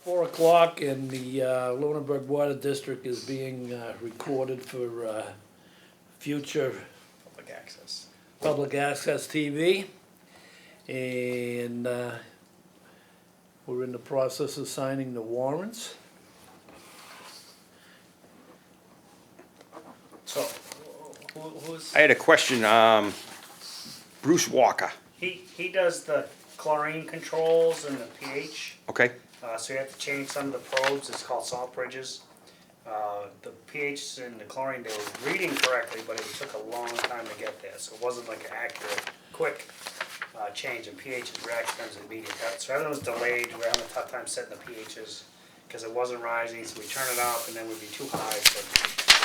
4 o'clock and the Lunenburg Water District is being recorded for future public access TV. And we're in the process of signing the warrants. So, who's, I had a question, Bruce Walker, he does the chlorine controls and the pH. okay? So you have to change some of the probes, it's called salt bridges. The pH and the chlorine, they were reading correctly, but it took a long time to get there, so it wasn't like an accurate, quick change in pH is reactive times and immediate. So everything was delayed, we were having a tough time setting the pHs, because it wasn't rising, so we turned it up and then we'd be too high.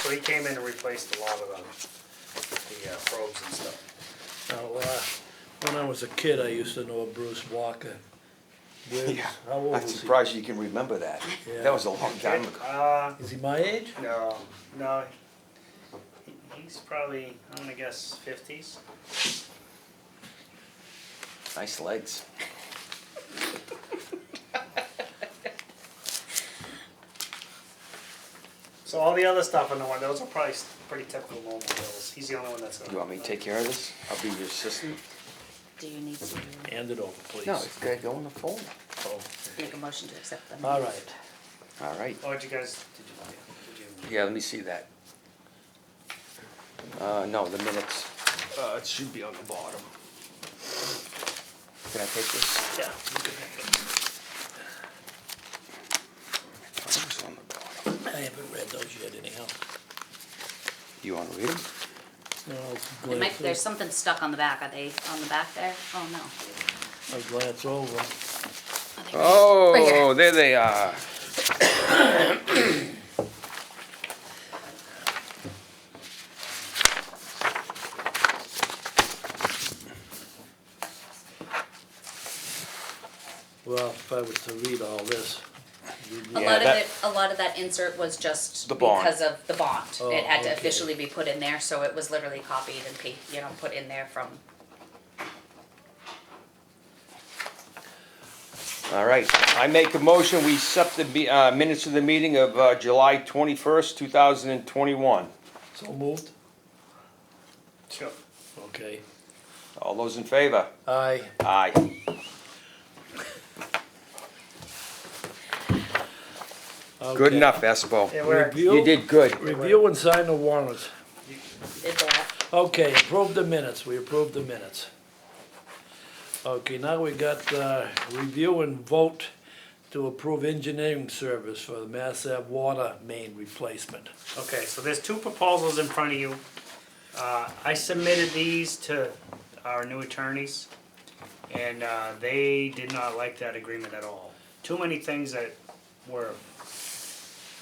So he came in and replaced a lot of the probes and stuff. Now, when I was a kid, I used to know Bruce Walker. Yeah, How old I'm was he? surprised you can remember that. Yeah. That was a long time ago. Is he my age? No, he's probably, I'm gonna guess 50s. Nice legs. So all the other stuff in the one, those are probably pretty typical normal bills. He's the only one that's gonna. You want me to take care of this? I'll be your assistant. Do you need to Hand it over, please. No, it's gotta go on the phone. Oh, make a motion to accept them? all right. All right. Oh, did you? Yeah, let me see that. No, the minutes. It should be on the bottom. Can I take this? Yeah. you can have It was on the bottom. it. I haven't read those yet anyhow. You wanna read them? No, I'll There glance there's something stuck on the back. Are they on the back there? Oh, no. I'll glance over. Are they Oh, right here? there they are. Well, if I was to read all this, you'd A be- lot of that- it, a lot of that insert was just The bond. because of the bond. Oh, It had to okay. officially be put in there, so it was literally copied and put in there from. All right, I make a motion, we accept the minutes of the meeting of July 21st, 2021. so moved? Sure. Okay. All those in favor? Aye. Aye. Good Okay. enough, Espo. Yeah, we're, Review- You did good. Review and sign the warrants. Did that. Okay, approve the minutes, we approved the minutes. Okay, now we got, review and vote to approve engineering service for the Mass Ave water main replacement. okay, so there's two proposals in front of you. I submitted these to our new attorneys, and they did not like that agreement at all. Too many things that were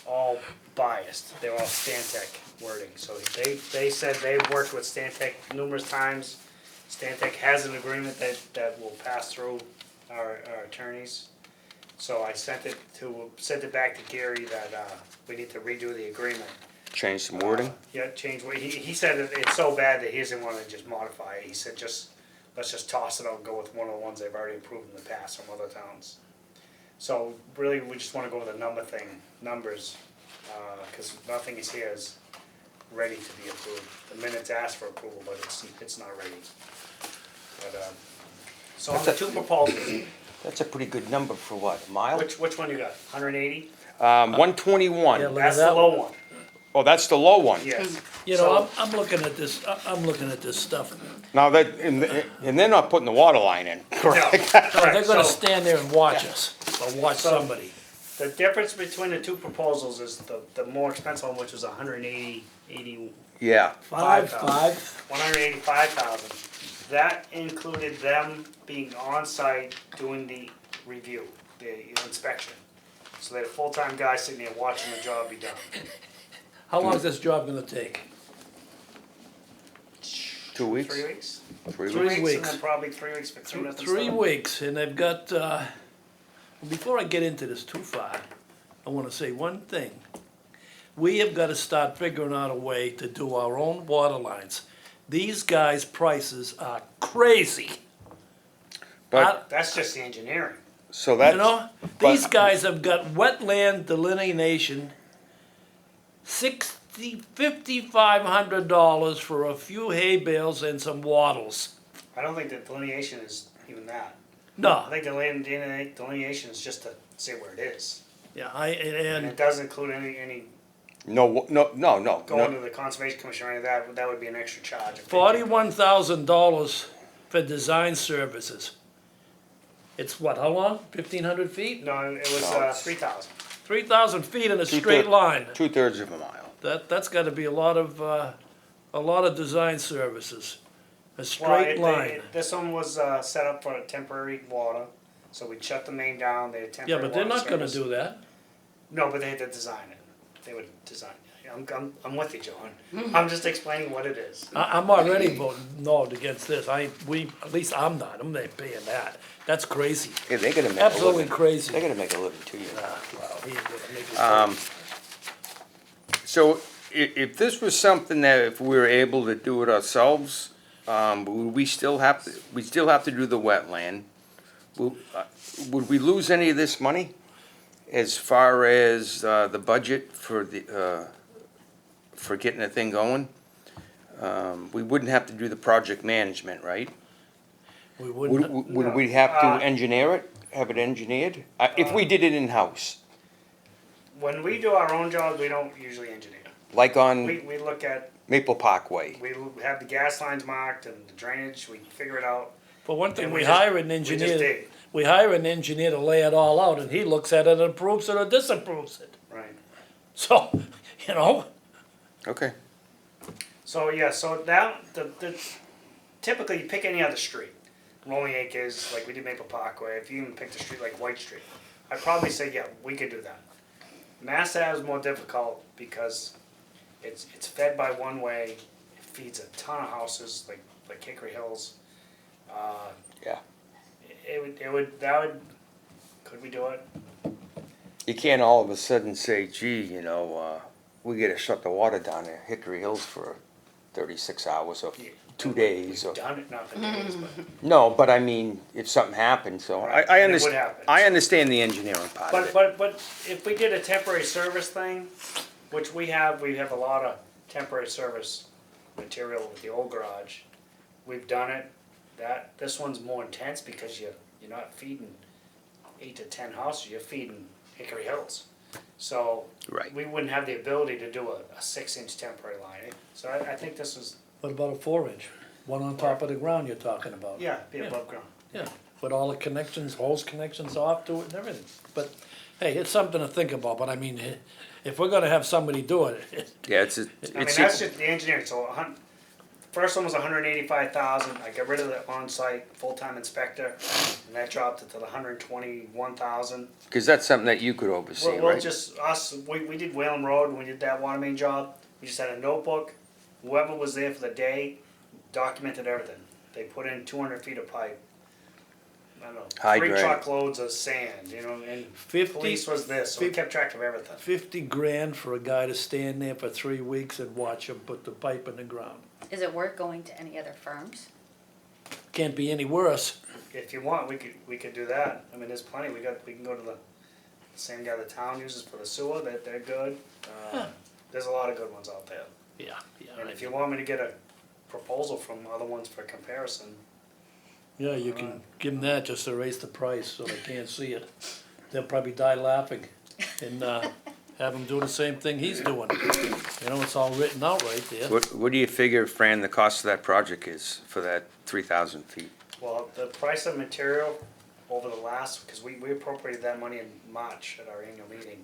all biased. They were all Stantec wording. So they said they've worked with Stantec numerous times. Stantec has an agreement that will pass through our attorneys. So I sent it back to Gary that we need to redo the agreement. Change some wording? Yeah, change what, he said that it's so bad that he doesn't wanna just modify it. He said let's just toss it out and go with one of the ones they've already approved in the past from other towns. So really, we just wanna go with the numbers, cause nothing is here is ready to be approved. The minutes ask for approval, but it's not ready. But, so on the two proposals, That's a pretty good number for what, a mile? which one you got, 180? 121. Yeah, look That's at the that low one. one, Oh, that's the low one. yes. You know, I'm looking at this, I'm looking at this stuff. Now that, and they're not putting the water line in, correct? Correct, They're gonna so- stand there and watch us, or watch So- somebody. The difference between the two proposals is the more expensive one, which was 185,000. Yeah, 185,000. That included them being on site doing the review, the inspection. So they had a full-time guy sitting there watching the job be done. How long is this job gonna take? 2 weeks? 3 weeks? Three 3 weeks? And weeks. then probably 3 weeks for cleanup and 3 stuff. weeks, and they've got, before I get into this too far, I wanna say one thing. We have gotta start figuring out a way to do our own water lines. These guys' prices are crazy. But That's just the engineering. So that's. You know, these guys have got wetland delineation, $5,500 for a few hay bales and some wattles. I don't think the delineation is even that. I No, think the delineation is just to say where it is. yeah, And it doesn't include any No, going no. to the Conservation Commission or any of that. That would be an extra charge. if they did. $41,000 for design services. It's what, how long? 1,500 feet? No, it was No, it's- 3,000. 3,000 feet in a Two-thirds- straight line. 2/3 of a mile. That's gotta be a lot of design services. A Well, straight line. this one was set up for a temporary water, so we'd shut the main down. They had Yeah, temporary but they're water not gonna service. do that. No, but they had to design it. They would design it. I'm with you, John. I'm just explaining what it is. I'm already voting no against this. At least I'm not. I'm not paying that. That's crazy. Yeah, they're gonna make a Absolutely living. crazy. They're gonna make a living too, you know. Well, he ain't gonna make it So if this was something that if we were able to do it ourselves, would we still have to do the wetland? Would we lose any of this money as far as the budget for for getting the thing going? We wouldn't have to do the project management, right? We wouldn't. Would we have to engineer it, have it engineered? If we did it in-house, When we do our own jobs, we don't usually engineer. like on We look at, Maple Parkway? we have the gas lines marked and the drainage, we figure it out. For one thing, And we we just- hire an We just engineer. dig, We hire an engineer to lay it all out, and he looks at it and approves it or disapproves it. right. So, you know, Okay. So, yeah, so that, typically you pick any other street. Rolling Acres, like we did Maple Parkway, if you even picked a street like White Street, I'd probably say, yeah, we could do that. Mass Ave is more difficult because it's fed by one way, it feeds a ton of houses, like Hickory Hills. Yeah. Could we do it? You can't all of a sudden say, gee, you know, we gotta shut the water down at Hickory Hills for 36 hours or Yeah. 2 days or. We've done it, not for days, but. No, but I mean, if something happened, so Right, I and it would understand, happen. I understand the engineering part of But, it. but if we did a temporary service thing, which we have a lot of temporary service material with the old garage. We've done it, this one's more intense because you're not feeding 8 to 10 houses, you're feeding Hickory Hills. So, Right. we wouldn't have the ability to do a 6-inch temporary line. So I think this was, what about a 4-inch? One on top of the ground you're talking about? yeah, be above ground. Yeah, with all the connections, hose connections off to it and everything. But, hey, it's something to think about, but I mean, if we're gonna have somebody do it, Yeah, I mean, it's, that's just the engineering, so first one was 185,000, I got rid of the on-site full-time inspector, and that dropped it to the 121,000. because that's something that you could oversee, Well, right? just us, we did Whalen Road, when we did that water main job, we just had a notebook, whoever was there for the day documented everything. They put in 200 feet of pipe, I don't know, Hydrant. 3 truckloads of sand, and 50 police was this, so we kept track of everything. 50 grand for a guy to stand there for 3 weeks and watch him put the pipe in the ground. Is it worth going to any other firms? Can't be any worse. If you want, we could do that. I mean, there's plenty. We can go to the same guy the town uses for the sewer. They're good. There's a lot of good ones out there. Yeah, And if you want me to get a proposal from other ones for comparison, yeah, you can give them that just to raise the price so they can't see it. They'll probably die laughing and have him do the same thing he's doing. You know, it's all written out right there. What do you figure, Fran, the cost of that project is for that 3,000 feet? well, the price of material over the last, because we appropriated that money in March at our annual meeting,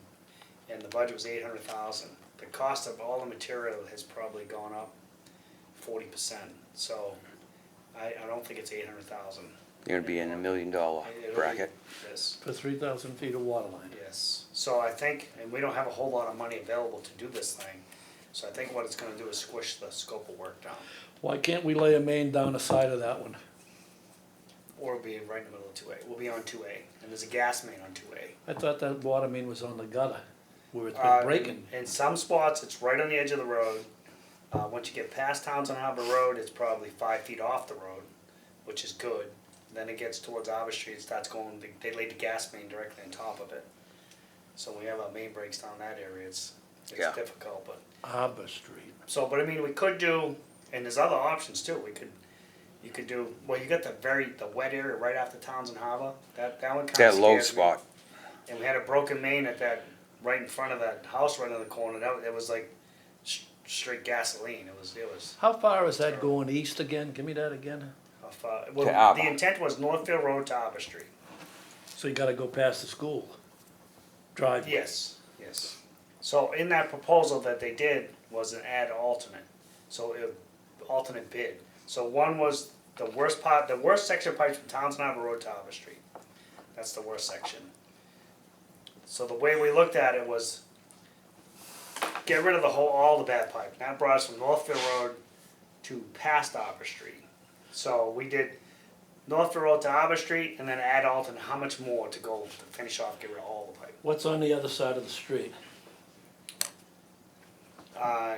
and the budget was 800,000. The cost of all the material has probably gone up 40%. So I don't think it's 800,000. You're gonna be in $1 million It'll be bracket. this. For 3,000 feet of water line. Yes, so I think, and we don't have a whole lot of money available to do this thing, so I think what it's gonna do is squish the scope of work down. Why can't we lay a main down the side of that one? Or be right in the middle of 2A, we'll be on 2A, and there's a gas main on 2A. I thought that water main was on the gutter, where it's been breaking. In some spots, it's right on the edge of the road. Once you get past Townsend Harbor Road, it's probably 5 feet off the road, which is good. then it gets towards Arbor Street, it starts going, they laid the gas main directly on top of it. So we have our main breaks down that area, it's Yeah. difficult, but, Harbor Street. so, but I mean, we could do, and there's other options too, you could do, well, you got the wet area right after Townsend Harbor, that one kinda That low scares me. spot. And we had a broken main at that, right in front of that house right in the corner, it was like straight gasoline, it was, How far is that going east again? Give me that again. well, Arbor. the intent was Northfield Road to Arbor Street. So you gotta go past the school. Drive. Yes, yes. So in that proposal that they did was an add alternate, alternate bid. So one was the worst section of pipes from Townsend Harbor Road to Arbor Street. That's the worst section. So the way we looked at it was get rid of all the bad pipe. And that brought us from Northfield Road to past Arbor Street. So we did Northfield Road to Arbor Street and then add alternate, how much more to go to finish off, get rid of all the pipe. What's on the other side of the street?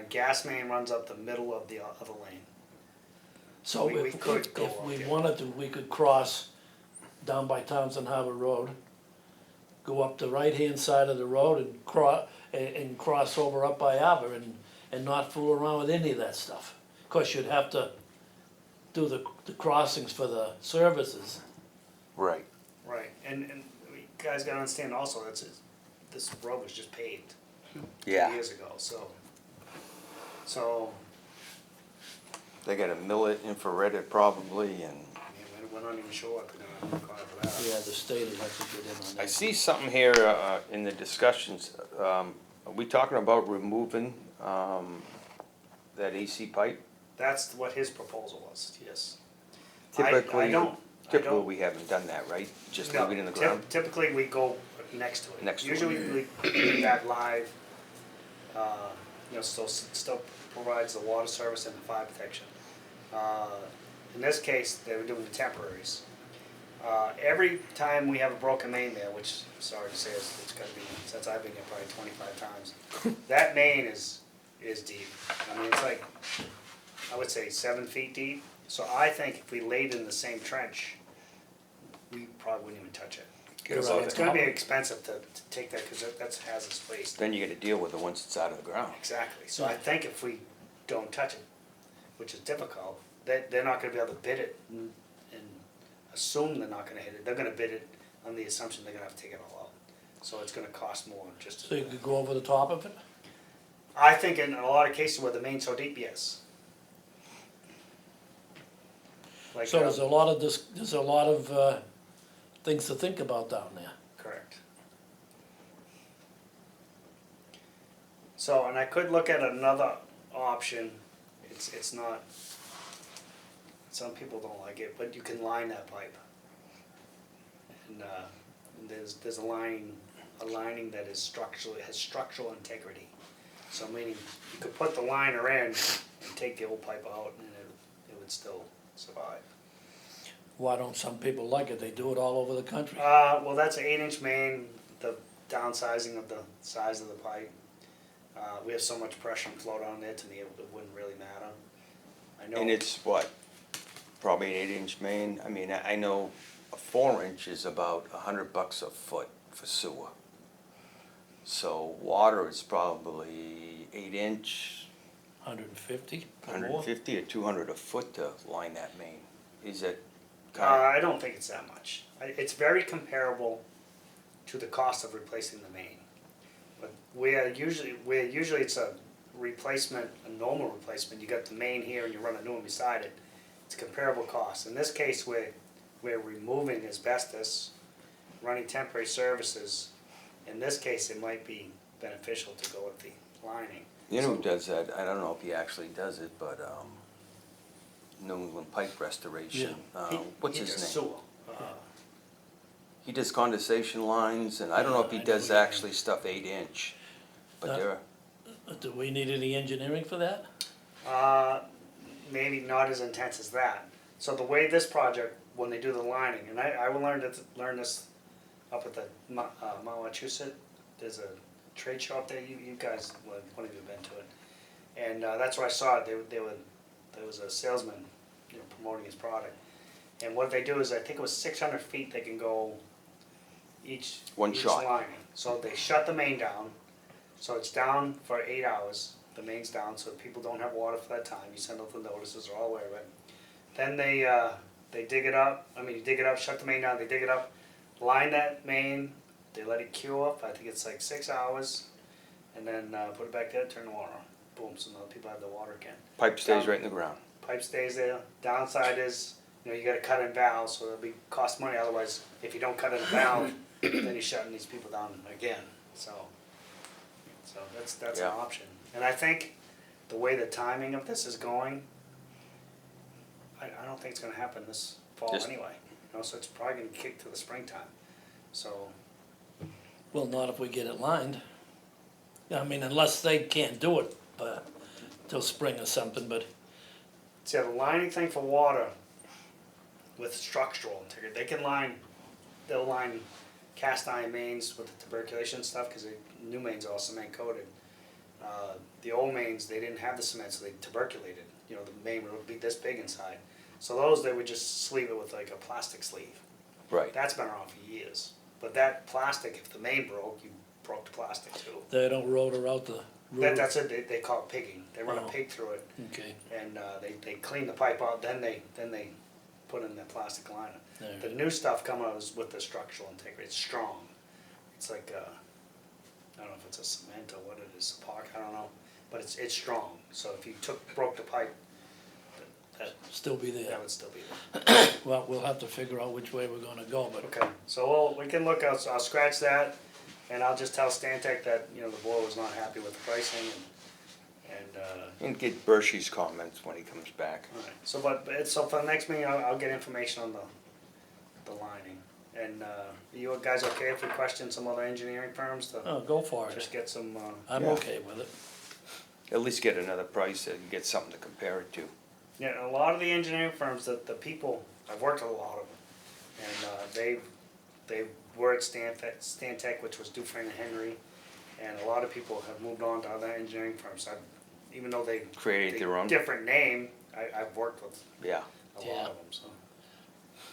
Gas main runs up the middle of the other lane. So We if, could go if up we there. wanted to, we could cross down by Townsend Harbor Road, go up the right-hand side of the road and cross over up by Arbor and not fool around with any of that stuff. Of course, you'd have to do the crossings for the services. Right. Right, and you guys gotta understand also, this road was just paved 2 Yeah. years ago, so, They gotta mill it, infrared it probably, and yeah, we're not even sure what they're gonna require for that. Yeah, the state would have to get in on I that. see something here, in the discussions, are we talking about removing, that AC pipe? That's what his proposal was, yes. Typically, don't- typically we haven't done that, right? Just leave it in the ground? Typically, we go next to it. Next to it. Usually, we leave that live, still provides the water service and the fire protection. In this case, they were doing the temporaries. Every time we have a broken main there, which, sorry to say, it's gotta be, since I've been here probably 25 times, that main is deep. I mean, it's like, I would say 7 feet deep. So I think if we laid in the same trench, we probably wouldn't even touch it. Get So above it's it. gonna be expensive to take that, cause that's hazardous waste. Then you gotta deal with it once it's out of the ground. Exactly, so I think if we don't touch it, which is difficult, they're not gonna be able to bid it and assume they're not gonna hit it, they're gonna bid it on the assumption they're gonna have to take it all out. So it's gonna cost more just So you to, could go over the top of it? I think in a lot of cases where the main's so deep, yes. Like, So there's a lot of things to think about down there. correct. So, and I could look at another option, it's not, some people don't like it, but you can line that pipe. And, there's a lining that is has structural integrity. So meaning, you could put the liner in and take the old pipe out and it would still survive. Why don't some people like it? They do it all over the country. Well, that's an 8-inch main, the downsizing of the size of the pipe. We have so much pressure and flow down there, to me, it wouldn't really matter. I know. And it's what, probably an 8-inch main? I mean, I know a 4-inch is about $100 a foot for sewer. So water is probably 8-inch, 150 or more? 150 or 200 a foot to line that main. Is it I don't think it's that much. It's very comparable to the cost of replacing the main. But where usually it's a replacement, a normal replacement, you got the main here and you run a new one beside it, it's comparable cost. In this case, we're removing asbestos, running temporary services. In this case, it might be beneficial to go with the lining. You know who does that? I don't know if he actually does it, but New England Pipe Restoration. What's He his does name? sewer. He does condensation lines, and I don't know if he Yeah, I does know what you actually stuff 8-inch. But Uh, there, Do we need any engineering for that? Maybe not as intense as that. So the way this project, when they do the lining, and I will learn this up at the Mount Wachusett, there's a trade show up there, you guys, one of you have been to it. And that's where I saw it, there was a salesman, promoting his product. And what they do is, I think it was 600 feet they can go each One each shot. lining. So they shut the main down, so it's down for 8 hours. The main's down, so people don't have water for that time. You send out the notices, they're all aware of it. Then they dig it up. I mean, you dig it up, shut the main down. They dig it up, line that main. They let it cure up. I think it's like 6 hours, and then put it back there. Turn the water on. Boom. So now people have the water again. Pipe stays right in the ground. Pipe stays there. Downside is, you know, you got to cut in valves, so it'll be cost money. Otherwise, if you don't cut in a valve, then you're shutting these people down again. So that's Yeah. an option. And I think the way the timing of this is going, I don't think it's going to happen this fall Just- anyway. You know, so it's probably going to kick to the springtime. So Well, not if we get it lined. I mean, unless they can't do it, till spring or something, but, see, the lining thing for water with structural integrity, they'll line cast iron mains with the tuberculation stuff, because the new mains are all cement coated. The old mains, they didn't have the cement, so they tuberculated. You know, the main would be this big inside. So those, they would just sleeve it with like a plastic sleeve. Right. That's been around for years. But that plastic, if the main broke, you broke the plastic too. they don't rotor out the roof. That's it, they call it pigging. They run Oh. a pig through it, Okay, and they clean the pipe out, then they put in the plastic liner. there. The new stuff coming out is with the structural integrity. It's strong. It's like I don't know if it's a cement or what it is, epoxy, I don't know, but it's strong. So if you broke the pipe, that Still be there. that would still be there. Well, we'll have to figure out which way we're gonna go, but, Okay, so we can look out. So I'll scratch that, and I'll just tell Stantec that, you know, the board was not happy with the pricing, And get Bershey's comments when he comes back. all right. So for the next meeting, I'll get information on the lining. And you guys okay if we question some other engineering firms to oh, go for it. just get some? I'm Yeah. okay with it. At least get another price and get something to compare it to. Yeah, a lot of the engineering firms, the people, I've worked with a lot of them, and they were at Stantec, which was Dufresne and Henry, and a lot of people have moved on to other engineering firms. Even though they Create their own. different name, I've worked with Yeah. a Yeah. lot of them. So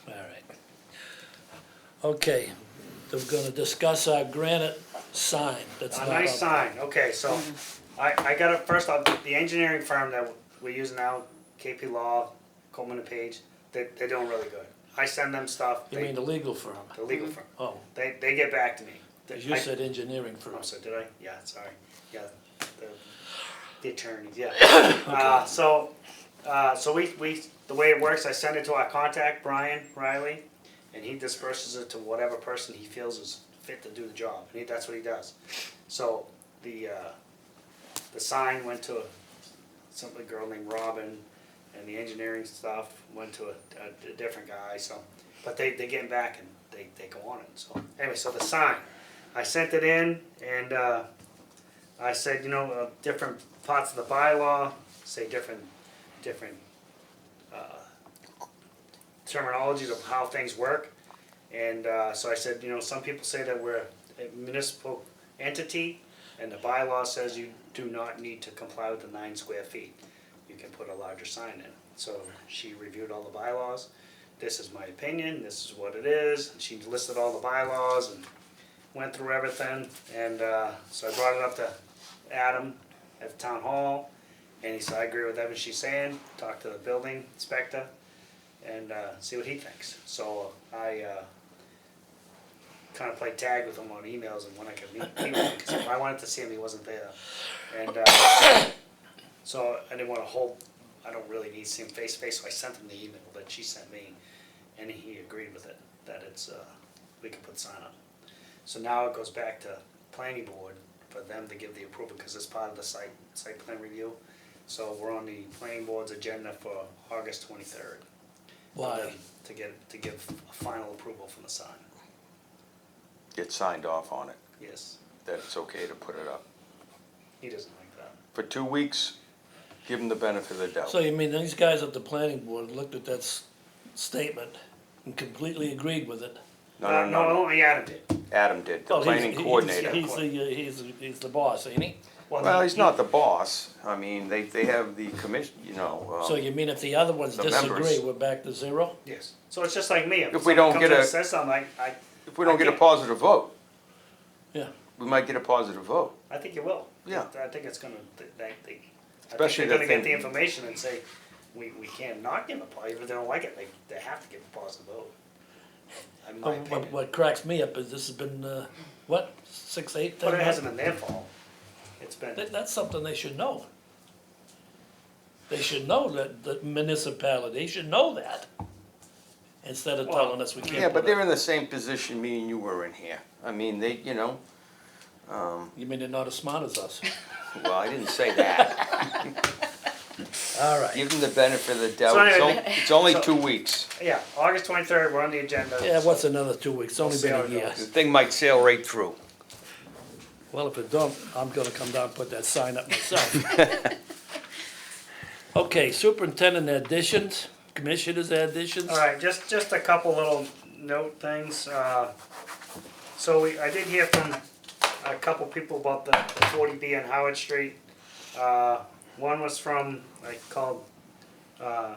All right. Okay, we're gonna discuss our granite sign that's a not nice up. sign. Okay, so I got it first off. The engineering firm that we're using now, KP Law, Coleman and Page, they're doing really good. I send them stuff. You mean the legal firm? the legal firm? Oh, They get back to me. 'cause you I- said engineering firm. Oh, so did I? Yeah, sorry. Yeah, the attorneys, yeah. So we, the way it works, I send it to our contact, Brian Riley, and he disperses it to whatever person he feels is fit to do the job, and that's what he does. So the sign went to some girl named Robin, and the engineering stuff went to a different guy, so, but they getting back and they go on it, so. Anyway, so the sign, I sent it in, and I said, you know, different parts of the bylaw say different terminologies of how things work. And so I said, you know, some people say that we're a municipal entity, and the bylaw says you do not need to comply with the 9 square feet. You can put a larger sign in. So she reviewed all the bylaws. This is my opinion, this is what it is. She listed all the bylaws and went through everything. And so I brought it up to Adam at the town hall, and he said, I agree with everything she's saying. Talk to the building inspector and see what he thinks. So I kind of played tag with him on emails and when I could meet with him, because if I wanted to see him, he wasn't there. And so I didn't want to I don't really need to see him face to face, so I sent him the email that she sent me, and he agreed with it, that it's, we can put sign up. So now it goes back to planning board for them to give the approval, because it's part of the site plan review. So we're on the planning board's agenda for August 23rd. Why? To give a final approval from the sign, Get signed off on it, yes. that it's okay to put it up. He doesn't like that. For 2 weeks, give them the benefit of the doubt. So you mean these guys at the planning board looked at that statement and completely agreed with it? No, only Adam did. Adam did, the Well, planning coordinator. He's the boss, ain't he? Well, he's not the boss. I mean, they have the commission, you know. So you mean if the other ones the disagree, members. we're back to zero? Yes. So it's just like me. If we someone don't comes get in and a- says something, If we don't get a can't- positive vote, Yeah. we might get a positive vote. I think you will. Yeah. I think it's gonna, Especially I think they're the gonna get thing- the information and say, we can't not give a positive, if they don't like it, they have to give a positive vote. In my opinion. What cracks me up is this has been, what, 6, 8, 10 But it months? hasn't been their fault. It's been, That's something they should know. They should know that the municipality should know that. Instead of telling us we can't. Yeah, but put they're a- in the same position me and you were in here. I mean, they, you know, You mean they're not as smart as us? well, I didn't say that. All right. Give them the benefit of the doubt. So It's anyway, on- It's only so- 2 weeks. yeah, August 23rd, we're on the agenda. Yeah, so- what's another 2 weeks? It's only We'll see been how a it year. goes. The thing might sail right through. Well, if it don't, I'm gonna come down and put that sign up myself. Okay, superintendent additions, commissioners additions. All right, just a couple little note things. So I did hear from a couple people about the 40B on Howard Street. One was from, I called, the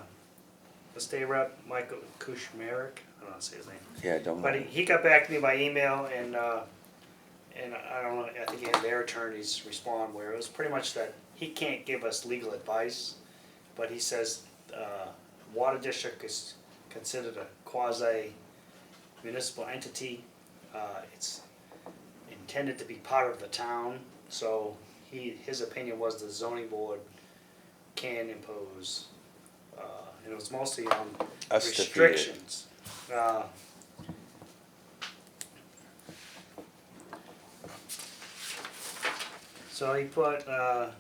state rep, Michael Kushmarek, I don't know how to say his name. Yeah, don't But know. he got back to me by email and I don't know, I think he had their attorneys respond where it was pretty much that he can't give us legal advice, but he says, water district is considered a quasi municipal entity. It's intended to be part of the town, so his opinion was the zoning board can impose, and it was mostly on Us defeated. restrictions. So he put, the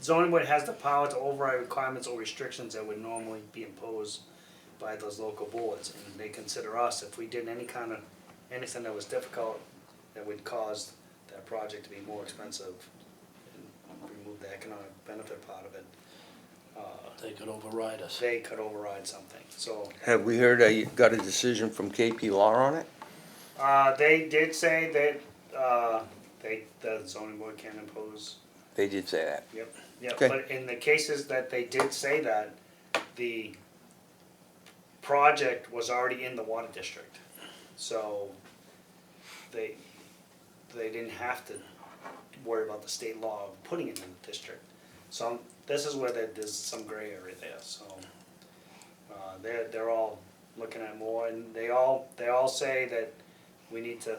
zoning board has the power to override requirements or restrictions that would normally be imposed by those local boards, and they consider us, if we did anything that was difficult, that would cause that project to be more expensive, and remove the economic benefit part of it, They could override us. they could override something, so. Have we heard, you got a decision from KP Law on it? They did say that, the zoning board can impose. They did say that. Yep, yep, Okay. but in the cases that they did say that, the project was already in the water district. So they didn't have to worry about the state law of putting it in the district. So this is where there's some gray area there, so, they're all looking at more, and they all say that we need to,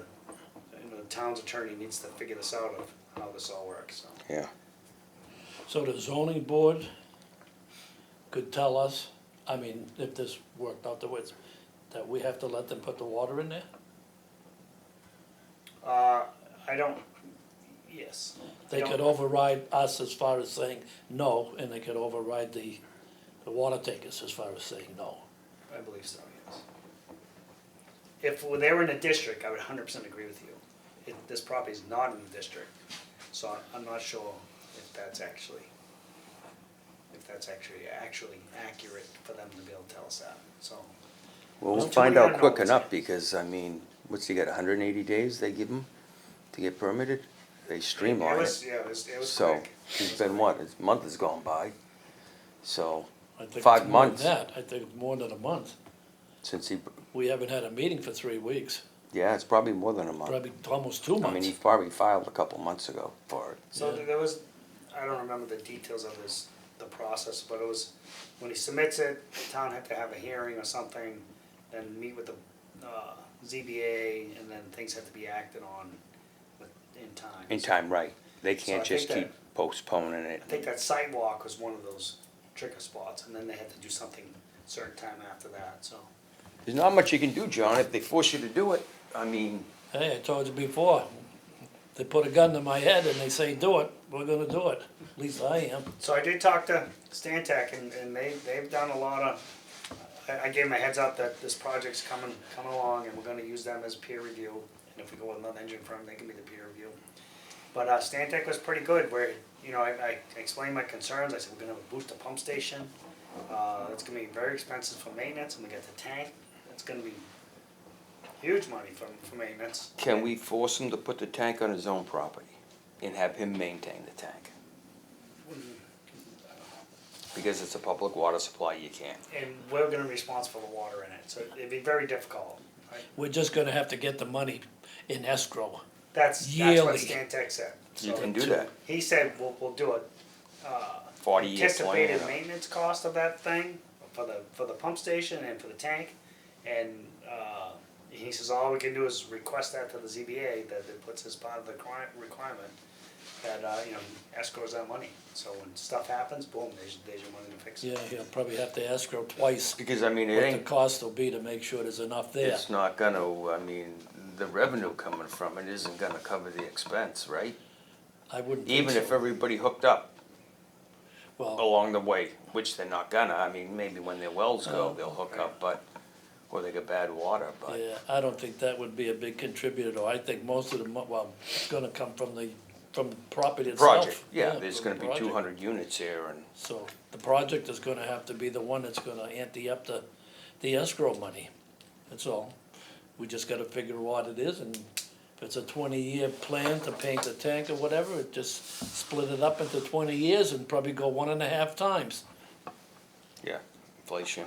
the town's attorney needs to figure this out of how this all works, so. Yeah. So the zoning board could tell us, I mean, if this worked out the way it's, that we have to let them put the water in there? I don't, yes. I They don't- could override us as far as saying no, and they could override the water takers as far as saying no. I believe so, yes. If they were in a district, I would 100% agree with you. This property is not in the district, so I'm not sure if that's actually accurate for them to be able to tell us that, so. Well, we'll There's too find many out quick unknowns. enough because, I mean, what's he got, 180 days they give him to get permitted? They streamline It it. was, yeah, it was So, quick. it's been what, a month has gone by? So, I think 5 it's more than months. that. I think more than a month. since he, We haven't had a meeting for 3 weeks, yeah, it's probably more than a month. probably almost 2 I mean, months. he probably filed a couple months ago for it. So Yeah. there was, I don't remember the details of the process, but it was, when he submits it, the town had to have a hearing or something, then meet with the ZBA, and then things had to be acted on in time. In time, right. They So can't I just think keep postponing it. I think that sidewalk was one of those trigger spots, and then they had to do something certain time after that, so. There's not much you can do, John, if they force you to do it. I mean, Hey, I told you before, they put a gun to my head and they say, do it, we're gonna do it. At least I am. So I did talk to Stantec, and they've done a lot of, I gave them a heads up that this project's coming along, and we're gonna use them as peer review. And if we go with another engine firm, they can be the peer review. But Stantec was pretty good, where, you know, I explained my concerns. I said, we're gonna have a booster pump station. It's gonna be very expensive for maintenance, and we got the tank. It's gonna be huge money for maintenance. can we force him to put the tank on his own property? and have him maintain the tank. Because it's a public water supply, you can't. And we're gonna be responsible for the water in it, so it'd be very difficult. Right? We're just gonna have to get the money in escrow. That's Yearly. what Stantec said. You So can do that, he said we'll do a 40-year anticipated plan. maintenance cost of that thing for the pump station and for the tank, and he says all we can do is request that to the ZBA that it puts as part of the requirement that escrows that money. So when stuff happens, boom, there's your money to fix it. Yeah, he'll probably have to escrow twice Because, I mean, it what the ain't, cost will be to make sure there's enough there. it's not gonna, I mean, the revenue coming from it isn't gonna cover the expense, right? I wouldn't think Even if so. everybody hooked up Well, along the way, which they're not gonna, I mean, maybe when their wells go, they'll hook up, but, or they get bad water, but. yeah, I don't think that would be a big contributor, though. I think most of the, well, it's gonna come from the property itself. Project, yeah, there's from gonna the be project. 200 units here and, So the project is gonna have to be the one that's gonna ante up the escrow money, that's all. We just gotta figure what it is, and if it's a 20-year plan to paint the tank or whatever, it just split it up into 20 years and probably go 1.5 times. yeah, inflation.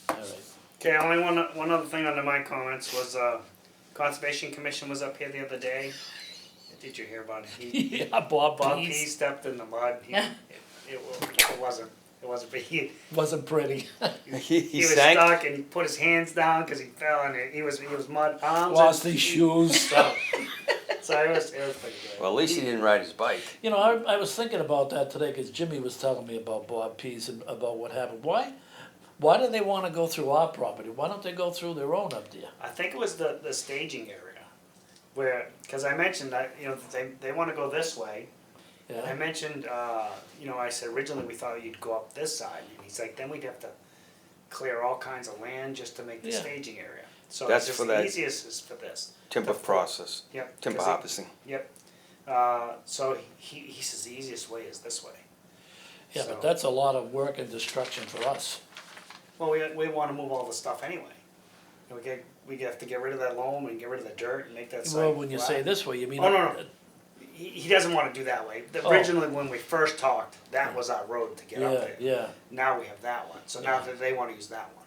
All right. Okay, only one other thing under my comments was Conservation Commission was up here the other day. Did you hear about it? Yeah, Bob Bob P Pease, stepped in the mud. It wasn't. But wasn't pretty. he was sank. stuck and he put his hands down because he fell and he was mud arms. Lost and his feet. shoes. So it was pretty good. Well, at least he didn't ride his bike. You know, I was thinking about that today, cause Jimmy was telling me about Bob Pease and about what happened. Why do they wanna go through our property? Why don't they go through their own up there? I think it was the staging area where, because I mentioned that they want to go this way. I Yeah, mentioned, I said originally we thought you'd go up this side, and he's like, then we'd have to clear all kinds of land just to make the Yeah. staging area. So That's it's just for the that- easiest is for this. Timber process, Yep. timber 'cause he- harvesting. Yep. So he says the easiest way is this way. yeah, So- but that's a lot of work and destruction for us. Well, we want to move all the stuff anyway. We have to get rid of that loam and get rid of the dirt and make that site Well, when you flat. say this way, you mean. Oh, no. He doesn't want to do that way. Oh. Originally, when we first talked, that was our road to get up Yeah, there. yeah. Now we have that one. So now that they want to use that one.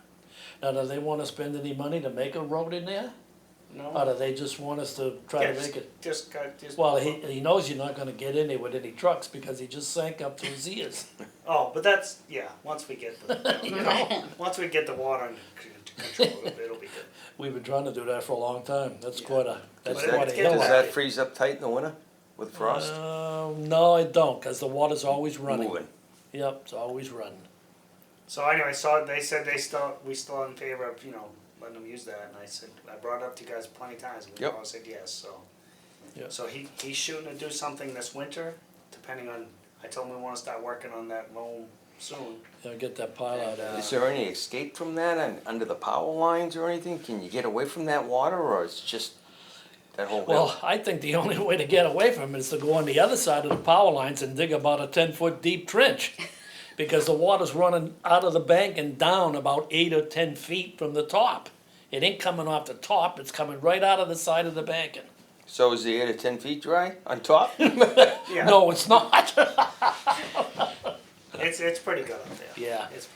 Now, do they wanna spend any money to make a road in there? No. Or do they just want us to try to Yeah, make it? Just. Well, he knows you're not gonna get in there with any trucks because he just sank up to his ears. Oh, but that's once we get the once we get the water under control, it'll be good. We've been trying to do that for a long time. That's Yeah. quite a But quite it's a getting hill. Does to that freeze up tight in the winter with frost? No, it don't, cause the water's always running. Moving. Yep, it's always running. So anyway, they said we still in favor of letting them use that, and I said I brought it up to you guys plenty of times, and you Yep. all said yes. So. Yeah. So he's shooting to do something this winter, depending on. I told him we want to start working on that loan soon. Get that pile out of Is there. there any escape from that under the power lines or anything? Can you get away from that water or it's just that whole hill? Well, I think the only way to get away from it is to go on the other side of the power lines and dig about a 10-foot deep trench. Because the water's running out of the bank and down about 8 or 10 feet from the top. It ain't coming off the top, it's coming right out of the side of the banking. So is the 8 to 10 feet dry on top? Yeah. No, it's not. It's pretty good up there. Yeah. It's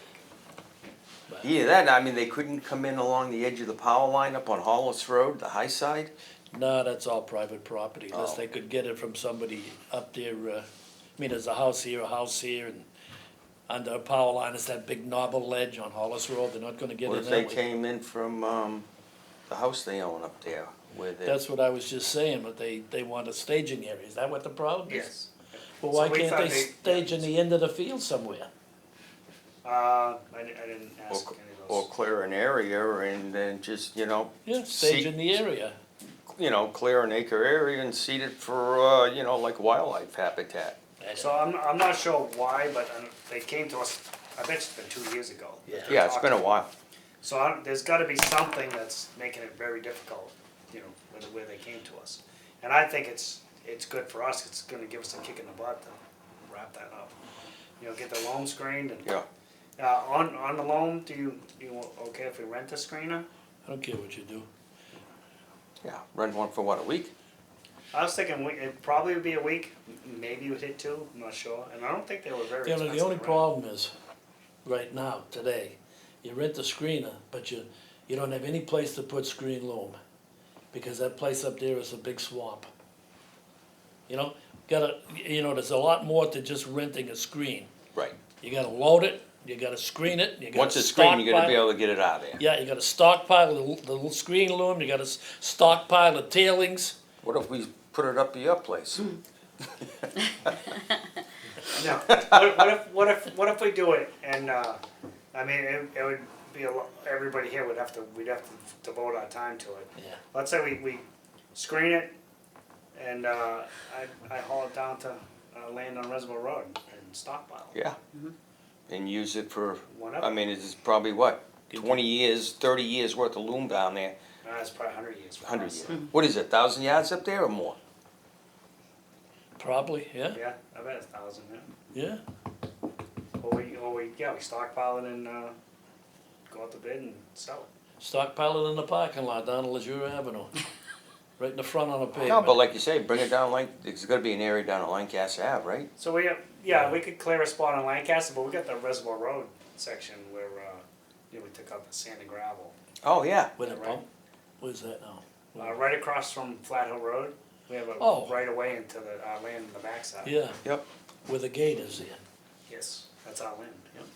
Yeah, that, I mean, they couldn't come in along the edge of the power line up on Hollis Road, the high side? No, that's all private property, unless Oh. they could get it from somebody up there, I mean, there's a house here, and under a power line is that big knobble ledge on Hollis Road, they're not gonna get What in if they that way. came in from the house they own up there? Where they, That's what I was just saying, but they want a staging area, is that what the problem is? yes. Well, So why we can't thought they stage in the end of the field somewhere? I didn't ask any of or those. clear an area and then just, Yeah, stage See- in the area. clear an acre area and seed it for, like wildlife habitat. So I'm not sure why, but they came to us. I bet it's been 2 years ago. Yeah. Yeah, it's been a while. So there's got to be something that's making it very difficult, where they came to us. And I think it's good for us. It's going to give us a kick in the butt to wrap that up. Get the loam screened and. Yeah. On the loam, do you okay if we rent a screener? I don't care what you do. Yeah, rent one for what, a week? I was thinking it probably would be a week, maybe it would hit 2, I'm not sure, and I don't think they were very expensive. The only to rent. problem is, right now, today, you rent a screener, but you don't have any place to put screen loom, because that place up there is a big swamp. You know, there's a lot more to just renting a screen. Right. You gotta load it, you gotta screen it, you gotta Once it's screened, you gotta be stockpile- able to get it out of there. Yeah, you gotta stockpile the little screen loom, you gotta stockpile the tailings. What if we put it up to your place? No, what if we do it, and, I mean, it would be a lot, everybody here we'd have to devote our time to it. Yeah. Let's say we screen it, and, I haul it down to, land on Reservoir Road and stockpile it. Yeah. And use it for, Whatever. I mean, it's probably what, 20 years, 30 years worth of loom down there, It's probably 100 years. for 100 us. years. What is it, 1,000 yards up there or more? Probably, yeah, Yeah, I bet it's 1,000, yeah. yeah. We stockpile it and, go out to bid and sell it. Stockpile it in the parking lot down on Leisure Avenue, right in the front on the pavement. No, but like you say, bring it down there's gotta be an area down on Lancaster Ave, right? So we could clear a spot on Lancaster, but we got the Reservoir Road section where, we took out the sand and gravel. Oh, yeah. With a Right. pump? Where's that now? Right across from Flat Hill Road, we have a Oh. right of way into the, our land in the backside. Yeah, Yep. where the gate is there. Yes, that's our land, yep.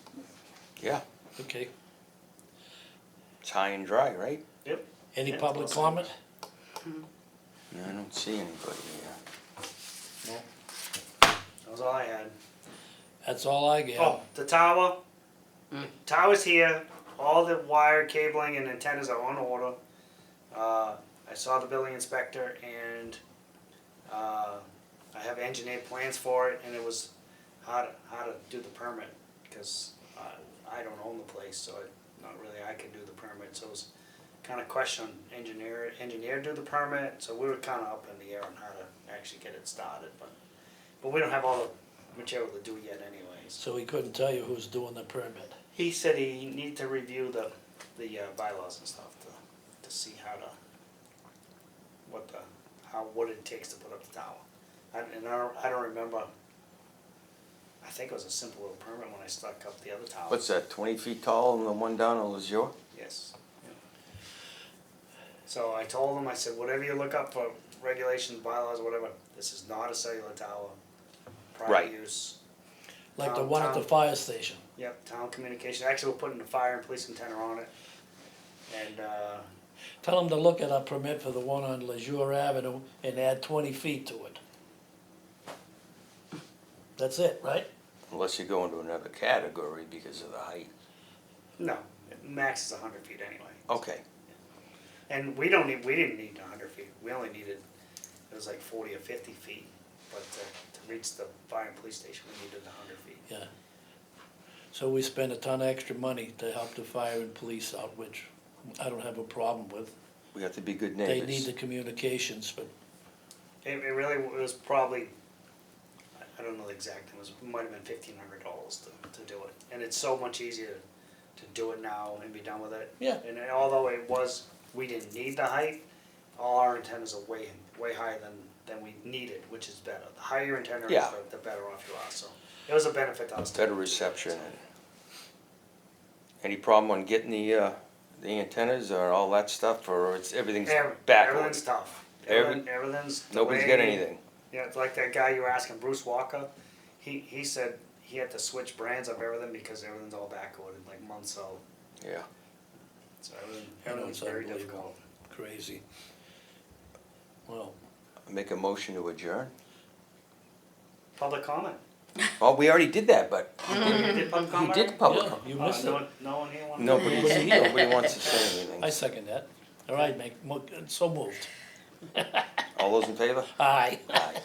Yeah. Okay. It's high and dry, right? Yep. Any Yeah, public awesome. comment? No, I don't see anybody here. That was all I had. That's all I get. Oh, the tower. Tower's here. All the wire, cabling, and antennas are on order. I saw the building inspector, and I have engineered plans for it, and it was how to do the permit, because I don't own the place, so not really I can do the permit. So it was kind of question engineer do the permit. So we were kind of up in the air on how to actually get it started, but we don't have all the material to do it yet, anyways. So he couldn't tell you who's doing the permit. He said he needed to review the bylaws and stuff to see what it takes to put up the tower. I don't remember. I think it was a simple little permit when I stuck up the other tower. What's that, 20 feet tall and the one down on Leisure? Yes. Yeah. So I told him, I said, whatever you look up for regulations, bylaws, whatever, this is not a cellular tower. Private Right. use. Like the Town- one at the town- fire station. Yep, town communication. Actually, we're putting the fire and police antenna on it. And, Tell him to look at a permit for the one on Leisure Avenue and add 20 feet to it. That's it, right? Unless you go into another category because of the height. no, max is 100 feet anyway. Okay. And we didn't need 100 feet. We only needed, it was like 40 or 50 feet. But to reach the fire and police station, we needed 100 feet. Yeah. So we spend a ton of extra money to help the fire and police out, which I don't have a problem with. We have to be good They neighbors. need the communications, but It really was probably, I don't know the exact, it might have been $1,500 to do it. And it's so much easier to do it now and be done with it. Yeah. And although we didn't need the height, all our antennas are way higher than we needed, which is better. The higher your antenna is, Yeah. the better off you are, so it was a benefit to us. Better reception. And any problem on getting the antennas or all that stuff, or everything's backward? Everything's tough. Every- Everything's Nobody's delayed. got anything. Yeah, it's like that guy you were asking, Bruce Walker. He said he had to switch brands of everything because everything's all backwarded, like months old. Yeah. So I know everything's it's very unbelievable. difficult. crazy. Well, Make a motion to adjourn. Public comment. Oh, we already did that, but You did public he comment? did public. yeah, you missed no, it. no one here wants. Nobody wants to say anything. I second that. All right, so moved. All those in favor? Aye. Aye.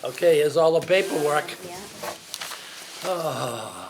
Okay, here's all the paperwork. Yeah. Ah.